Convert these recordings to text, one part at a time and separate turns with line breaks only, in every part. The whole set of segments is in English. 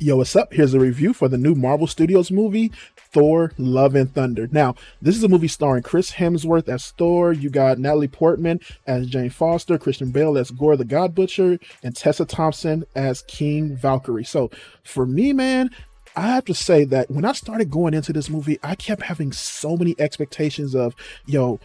Yo, what's up? Here's a review for the new Marvel Studios movie, Thor: Love and Thunder. Now, this is a movie starring Chris Hemsworth as Thor. You got Natalie Portman as Jane Foster, Christian Bale as Gorr the God Butcher, and Tessa Thompson as King Valkyrie. So, for me, man, I have to say that when I started going into this movie, I kept having so many expectations of, yo,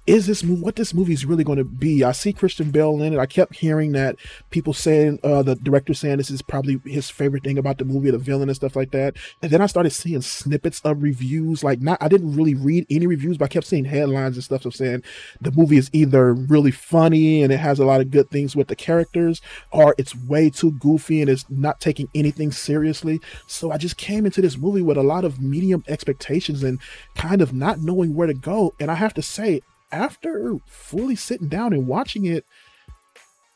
is what this movie is really going to be. I see Christian Bale in it. I kept hearing that people saying, the director saying this is probably his favorite thing about the movie, the villain and stuff like that. And then I started seeing snippets of reviews. Like, not, I didn't really read any reviews, but I kept seeing headlines and stuff of saying the movie is either really funny and it has a lot of good things with the characters, or it's way too goofy and it's not taking anything seriously. So I just came into this movie with a lot of medium expectations and kind of not knowing where to go. And I have to say, after fully sitting down and watching it,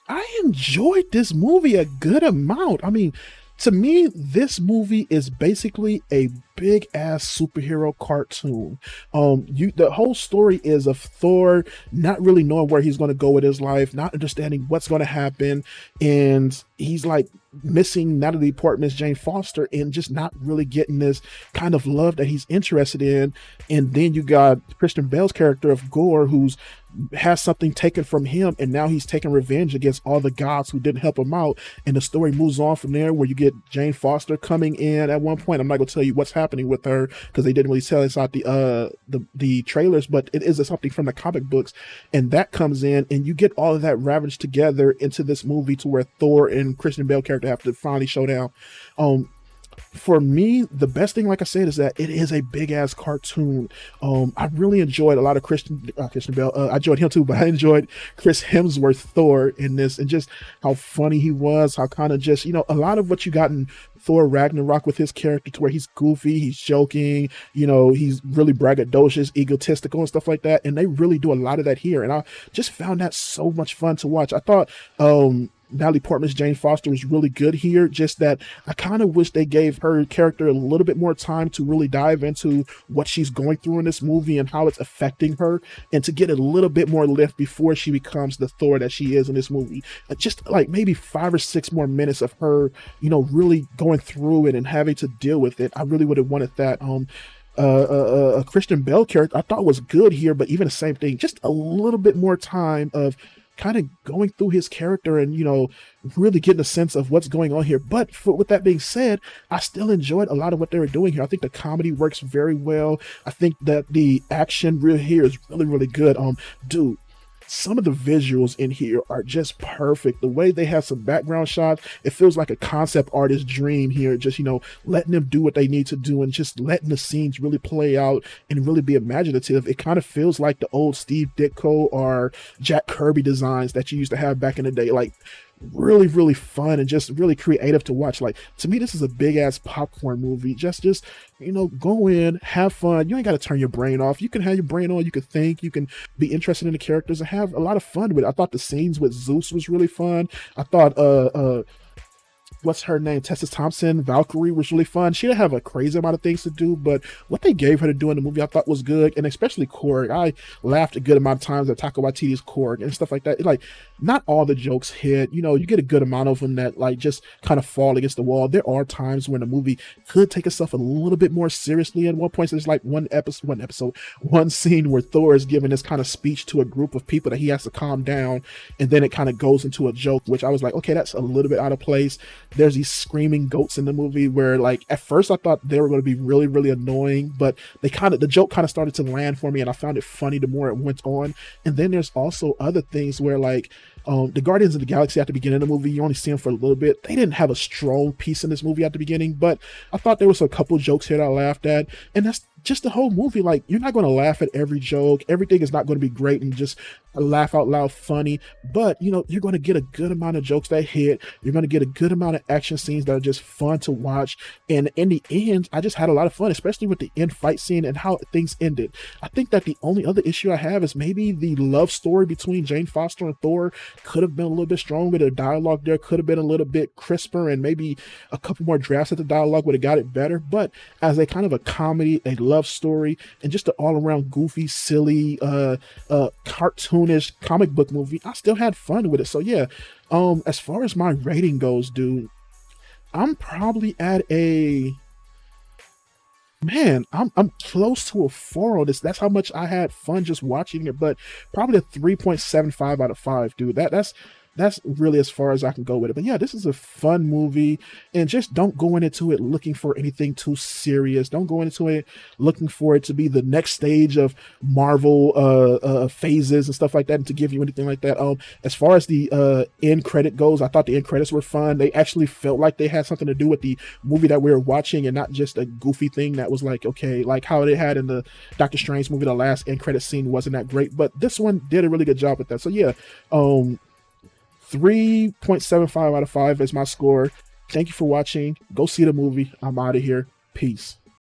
I enjoyed this movie a good amount. I mean, to me, this movie is basically a big ass superhero cartoon. The whole story is of Thor not really knowing where he's going to go with his life, not understanding what's going to happen, and he's like missing Natalie Portman's Jane Foster and just not really getting this kind of love that he's interested in. And then you got Christian Bale's character of Gorr, who's has something taken from him, and now he's taking revenge against all the gods who didn't help him out. And the story moves on from there, where you get Jane Foster coming in at one point. I'm not gonna tell you what's happening with her because they didn't really tell us out the trailers, but it is something from the comic books, and that comes in, and you get all of that ravaged together into this movie to where Thor and Christian Bale character have to finally show down. For me, the best thing, like I said, is that it is a big ass cartoon. I really enjoyed a lot of Christian Bale. I enjoyed him too, but I enjoyed Chris Hemsworth Thor in this, and just how funny he was. How kind of just, a lot of what you got in Thor Ragnarok with his character, to where he's goofy, he's joking, he's really braggadocious, egotistical, and stuff like that. And they really do a lot of that here, and I just found that so much fun to watch. I thought Natalie Portman's Jane Foster was really good here, just that I kind of wish they gave her character a little bit more time to really dive into what she's going through in this movie and how it's affecting her, and to get a little bit more lift before she becomes the Thor that she is in this movie. Just like maybe 5 or 6 more minutes of her, really going through it and having to deal with it. I really would have wanted that. A Christian Bale character I thought was good here, but even the same thing, just a little bit more time of kind of going through his character and really getting a sense of what's going on here. But with that being said, I still enjoyed a lot of what they were doing here. I think the comedy works very well. I think that the action real here is really, really good. Dude, some of the visuals in here are just perfect. The way they have some background shots, it feels like a concept artist's dream here. Just, letting them do what they need to do and just letting the scenes really play out and really be imaginative. It kind of feels like the old Steve Ditko or Jack Kirby designs that you used to have back in the day. Like, really, really fun and just really creative to watch. Like, to me, this is a big ass popcorn movie. Just go in, have fun. You ain't got to turn your brain off. You can have your brain on. You can think. You can be interested in the characters and have a lot of fun with it. I thought the scenes with Zeus was really fun. I thought what's her name? Tessa Thompson, Valkyrie, was really fun. She didn't have a crazy amount of things to do, but what they gave her to do in the movie I thought was good, and especially Korg. I laughed a good amount of times at Taika Waititi's Korg and stuff like that. Like, not all the jokes hit. You get a good amount of them that like just kind of fall against the wall. There are times when the movie could take itself a little bit more seriously. At one point, there's like one scene where Thor is giving this kind of speech to a group of people that he has to calm down, and then it kind of goes into a joke, which I was like, okay, that's a little bit out of place. There's these screaming goats in the movie where, like, at first I thought they were going to be really, really annoying, but the joke kind of started to land for me, and I found it funny the more it went on. And then there's also other things where, like, the Guardians of the Galaxy at the beginning of the movie, you only see them for a little bit. They didn't have a strong piece in this movie at the beginning, but I thought there was a couple jokes here that I laughed at, and that's just the whole movie. Like, you're not going to laugh at every joke. Everything is not going to be great and just laugh out loud funny, but you're going to get a good amount of jokes that hit. You're going to get a good amount of action scenes that are just fun to watch. And in the end, I just had a lot of fun, especially with the end fight scene and how things ended. I think that the only other issue I have is maybe the love story between Jane Foster and Thor could have been a little bit stronger. The dialogue there could have been a little bit crisper, and maybe a couple more drafts at the dialogue would have got it better. But as a kind of a comedy, a love story, and just an all-around goofy, silly, cartoonish comic book movie, I still had fun with it. So yeah, as far as my rating goes, dude, I'm probably at a man. I'm close to a 4 on this. That's how much I had fun just watching it. But probably a 3.75 out of 5, dude. That's really as far as I can go with it. But yeah, this is a fun movie, and just don't go into it looking for anything too serious. Don't go into it looking for it to be the next stage of Marvel phases and stuff like that, and to give you anything like that. As far as the end credit goes, I thought the end credits were fun. They actually felt like they had something to do with the movie that we were watching, and not just a goofy thing that was like, okay, like how they had in the Doctor Strange movie. The last end credit scene wasn't that great, but this one did a really good job with that. So yeah, 3.75 out of 5 is my score. Thank you for watching. Go see the movie. I'm out of here. Peace.